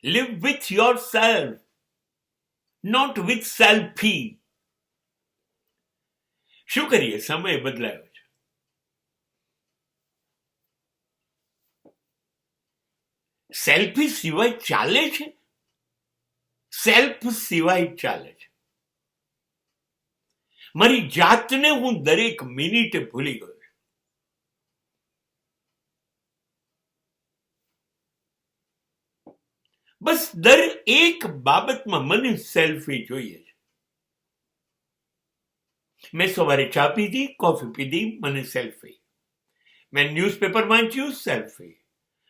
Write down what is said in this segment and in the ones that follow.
Live with yourself, not with selfie. શું કરીએ, સમય બદલાયો છે. સેલ્ફી સિવાય ચાલે છે, સેલ્ફ સિવાય ચાલે છે. મારી જાતને હું દરેક મિનિટે ભૂલી ગયો. બસ દરેક બાબતમાં મને સેલ્ફી જોઈએ છે. મેં સવારે ચા પીધી, કોફી પીધી, મને સેલ્ફી. મેં ન્યૂઝપેપર વાંચ્યું, સેલ્ફી.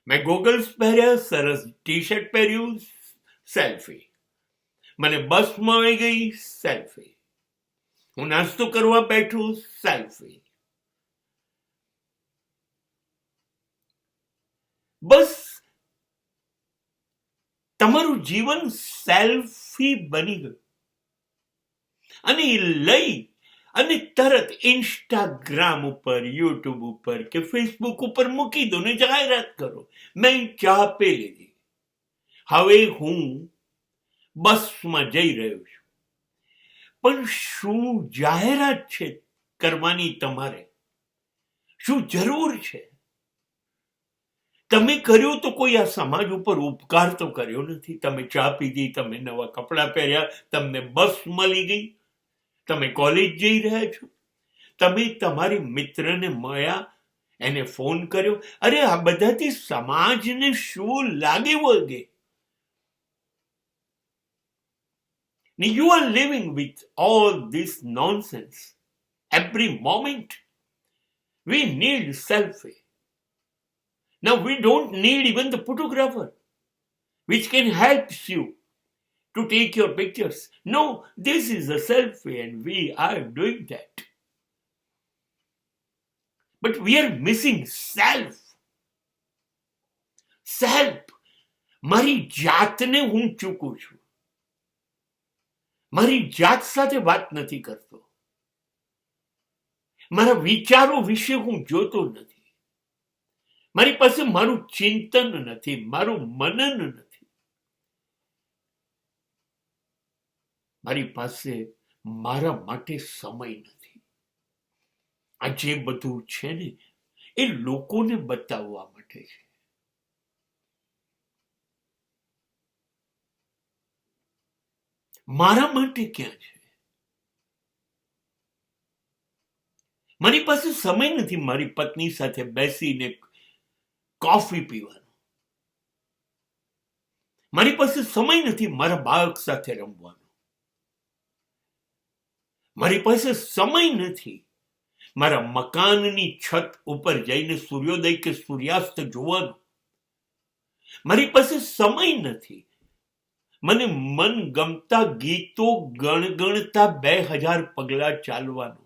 મેં ગોગલ્સ પહેર્યા, સરસ ટી શર્ટ પહેર્યું, સેલ્ફી. મને બસમાં આવી ગઈ, સેલ્ફી. હું નાસ્તો કરવા બેઠું, સેલ્ફી. બસ તમારું જીવન સેલ્ફી બની ગયું. અને એ લઈ અને તરત ઇન્સ્ટાગ્રામ ઉપર, યુટ્યુબ ઉપર કે ફેસબુક ઉપર મૂકી દો ને જાહેરાત કરો. મેં ચા પી લીધી, હવે હું બસમાં જઈ રહ્યો છું. પણ શું જાહેરાત છે કરવાની તમારે? શું જરૂર છે? તમે કર્યો તો કોઈ આ સમાજ ઉપર ઉપકાર તો કર્યો નથી. તમે ચા પીધી, તમે નવા કપડાં પહેર્યા, તમને બસ મળી ગઈ, તમે કોલેજ જઈ રહ્યા છો, તમે તમારી મિત્રને મળ્યા, એને ફોન કર્યો. અરે આ બધાથી સમાજને શું લાગે વળગે? You are living with all this nonsense every moment. We need selfie. Now we don't need even the photographer which can help you to take your pictures. No, this is a selfie and we are doing that. But we are missing self. Self. મારી જાતને હું ચૂકું છું. મારી જાત સાથે વાત નથી કરતો. મારા વિચારો વિશે હું જોતો નથી. મારી પાસે મારું ચિંતન નથી, મારું મનન નથી. મારી પાસે મારા માટે સમય નથી. આ જે બધું છે ને એ લોકોને બતાવવા માટે છે. મારા માટે ક્યાં છે? મારી પાસે સમય નથી મારી પત્ની સાથે બેસીને કોફી પીવાનો. મારી પાસે સમય નથી મારા બાળક સાથે રમવાનો. મારી પાસે સમય નથી મારા મકાનની છત ઉપર જઈને સૂર્યોદય કે સૂર્યાસ્ત જોવાનો. મારી પાસે સમય નથી મને મનગમતા ગીતો ગણગણતા 2000 પગલા ચાલવાનો.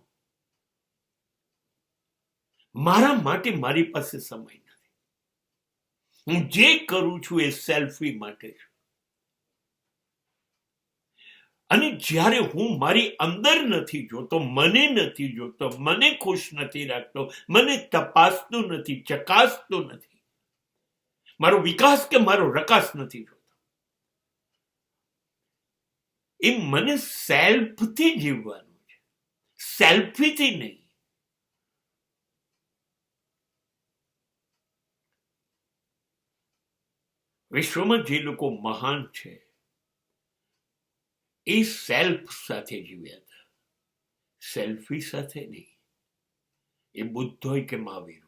મારા માટે મારી પાસે સમય નથી. હું જે કરું છું એ સેલ્ફી માટે છે. અને જ્યારે હું મારી અંદર નથી જોતો, મને નથી જોતો, મને ખુશ નથી રાખતો, મને તપાસતો નથી, ચકાસતો નથી, મારો વિકાસ કે મારો રકાસ નથી જોતો, એ મને સેલ્ફથી જીવવાનું છે, સેલ્ફીથી નહીં. વિશ્વમાં જે લોકો મહાન છે એ સેલ્ફ સાથે જીવ્યા હતા, સેલ્ફી સાથે નહીં. એ બુદ્ધ હોય કે મહાવીર